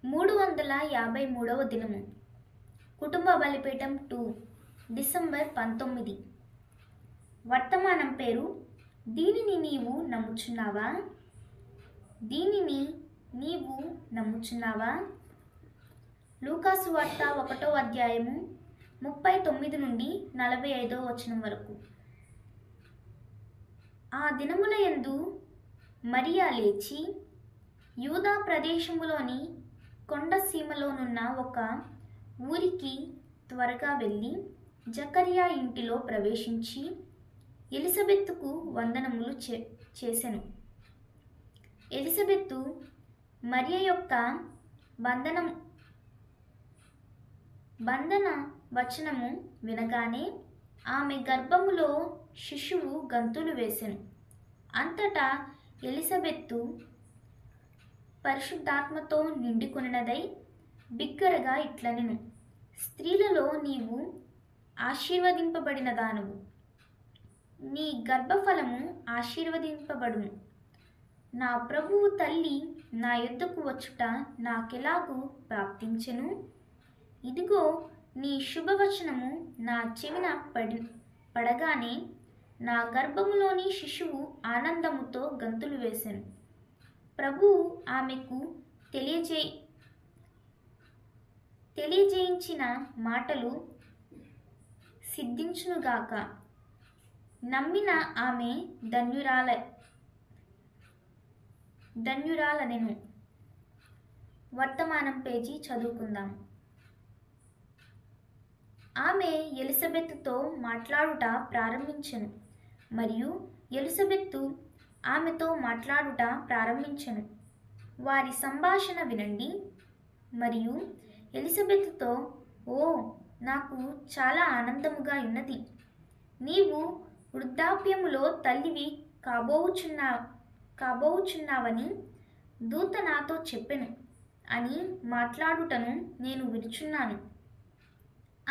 353వ దినము. కుటుంబ బలిపీఠం 2 డిసెంబర్ 19. వర్తమానం పేరు దీనిని నీవు నమ్ముచున్నావా? దీనిని నీవు నమ్ముచున్నావా? లూకాసు వార్త 1వ అధ్యాయము 39 నుండి 45వ వచనం వరకు. ఆ దినముల యందు మరియా లేచి యూదా ప్రదేశములోని కొండ సీమలోనున్న ఒక ఊరికి త్వరగా వెళ్ళి జకర్యా ఇంటిలో ప్రవేశించి ఎలిజబెత్తుకు వందనములు చేసెను. ఎలిజబెత్తు మరియ యొక్క బంధన వచనము వినగానే ఆమె గర్భములో శిశువు గంతులు వేసెను. అంతటా ఎలిజబెత్తు పరిశుద్ధాత్మతో నిండుకొనినదై బిగ్గరగా ఇట్లనెను, స్త్రీలలో నీవు ఆశీర్వదింపబడిన దానవు, నీ గర్భఫలము ఆశీర్వదింపబడును. నా ప్రభువు తల్లి నా యొద్దకు వచ్చుట నాకెలాగూ ప్రాప్తించెను? ఇదిగో నీ శుభవచనము నా చెవిన పడగానే నా గర్భములోని శిశువు ఆనందముతో గంతులు వేసెను. ప్రభువు ఆమెకు తెలియజేయించిన మాటలు సిద్ధించునుగాక. నమ్మిన ఆమె ధన్యురాలనెను. వర్తమానం పేజీ చదువుకుందాం. ఆమె ఎలిజబెత్తుతో మాట్లాడుట ప్రారంభించెను మరియు ఎలిజబెత్తు ఆమెతో మాట్లాడుట ప్రారంభించెను. వారి సంభాషణ వినండి. మరియు ఎలిజబెత్తుతో, ఓ, నాకు చాలా ఆనందముగా ఉన్నది. నీవు వృద్ధాప్యములో తల్లివి కాబోచున్నావని దూత నాతో చెప్పెను అని మాట్లాడుటను నేను వినుచున్నాను.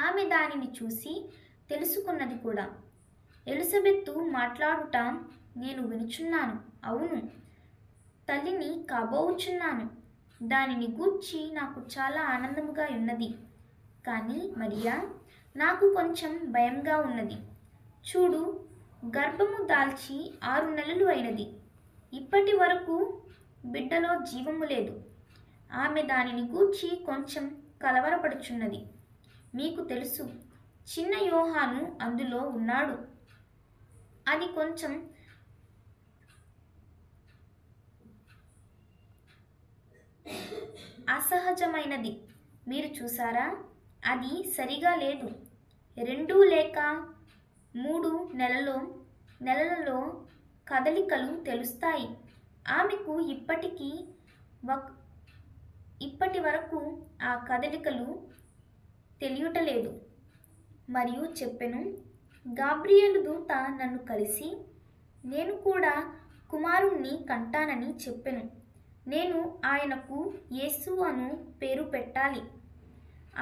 ఆమె దానిని చూసి తెలుసుకున్నది కూడా. ఎలిజబెత్తు మాట్లాడుట నేను వినుచున్నాను, అవును, తల్లిని కాబోచున్నాను, దానిని గూర్చి నాకు చాలా ఆనందముగా ఉన్నది. కానీ మరియా, నాకు కొంచెం భయంగా ఉన్నది. చూడు, గర్భము దాల్చి 6 నెలలు అయినది, ఇప్పటి వరకు బిడ్డలో జీవము లేదు. ఆమె దానిని గూర్చి కొంచెం కలవరపడుచున్నది. మీకు తెలుసు, చిన్న యోహాను అందులో ఉన్నాడు. అది కొంచెం అసహజమైనది. మీరు చూసారా? అది సరిగా లేదు. 2 లేక 3 నెలలలో కదలికలు తెలుస్తాయి. ఆమెకు ఇప్పటి వరకు ఆ కదలికలు తెలియటలేదు. మరియు చెప్పెను, గాబ్రియేలు దూత నన్ను కలిసి నేను కూడా కుమారుణ్ణి కంటానని చెప్పెను. నేను ఆయనకు యేసు అను పేరు పెట్టాలి.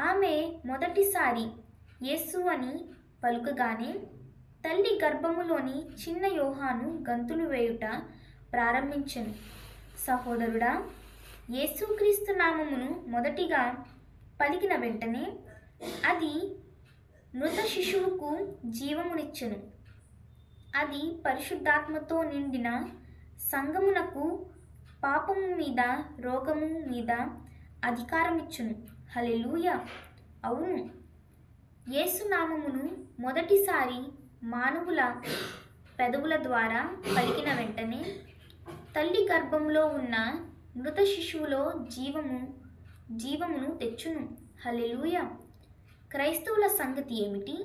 ఆమె మొదటిసారి యేసు అని పలుకగానే తల్లి గర్భములోని చిన్న యోహాను గంతులు వేయుట ప్రారంభించెను. సహోదరుడా, యేసుక్రీస్తు నామమును మొదటిగా పలికిన వెంటనే అది మృత శిశువుకు జీవమునిచ్చెను. అది పరిశుద్ధాత్మతో నిండిన సంఘమునకు పాపము మీద రోగము మీద అధికారమిచ్చును. హల్లెలూయా. అవును, యేసు నామమును మొదటిసారి మానవుల పెదవుల ద్వారా పలికిన వెంటనే తల్లి గర్భంలో ఉన్న మృత శిశువులో జీవమును తెచ్చును. హల్లెలూయా. క్రైస్తవుల సంగతి ఏమిటి?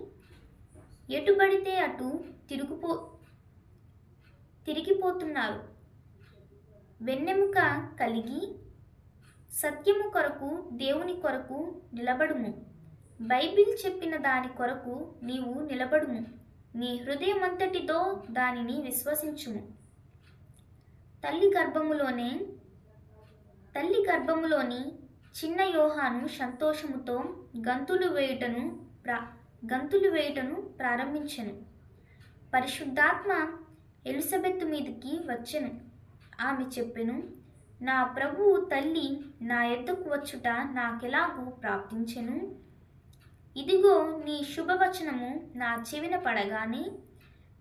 ఎటుబడితే అటు తిరిగిపోతున్నారు. వెన్నెముక కలిగి సత్యము కొరకు దేవుని కొరకు నిలబడుము. బైబిల్ చెప్పిన దాని కొరకు నీవు నిలబడుము. నీ హృదయమంతటితో దానిని విశ్వసించుము. తల్లి గర్భములోని చిన్న యోహాను సంతోషముతో గంతులు వేయుటను ప్రారంభించెను. పరిశుద్ధాత్మ ఎలిజబెత్తు మీదకి వచ్చెను. ఆమె చెప్పెను, నా ప్రభువు తల్లి నా యొద్దకు వచ్చుట నాకెలాగూ ప్రాప్తించెను. ఇదిగో నీ శుభవచనము నా చెవిన పడగానే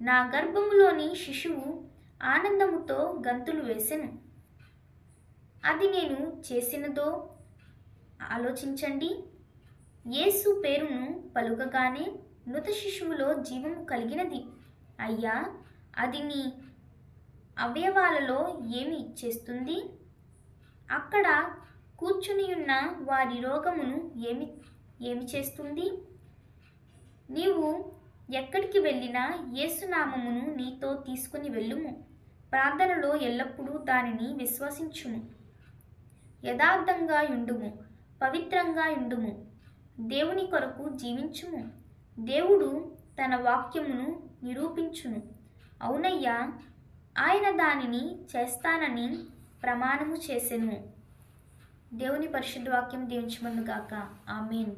నా గర్భములోని శిశువు ఆనందముతో గంతులు వేసెను. అది నేను చేసినదో ఆలోచించండి. యేసు పేరును పలుకగానే మృత శిశువులో జీవము కలిగినది. అయ్యా, అది నీ అవయవాలలో ఏమి చేస్తుంది? అక్కడ కూర్చునియున్న వారి రోగమును ఏమి చేస్తుంది? నీవు ఎక్కడికి వెళ్ళినా యేసునామమును నీతో తీసుకుని వెళ్ళుము. ప్రార్థనలో ఎల్లప్పుడూ దానిని విశ్వసించుము. యథార్థంగా యుండుము, పవిత్రంగా యుండుము, దేవుని కొరకు జీవించుము. దేవుడు తన వాక్యమును నిరూపించును. అవునయ్యా, ఆయన దానిని చేస్తానని ప్రమాణము చేసెను. దేవుని పరిశుద్ధ వాక్యం దీవించుమనుగాక. ఆమేన్.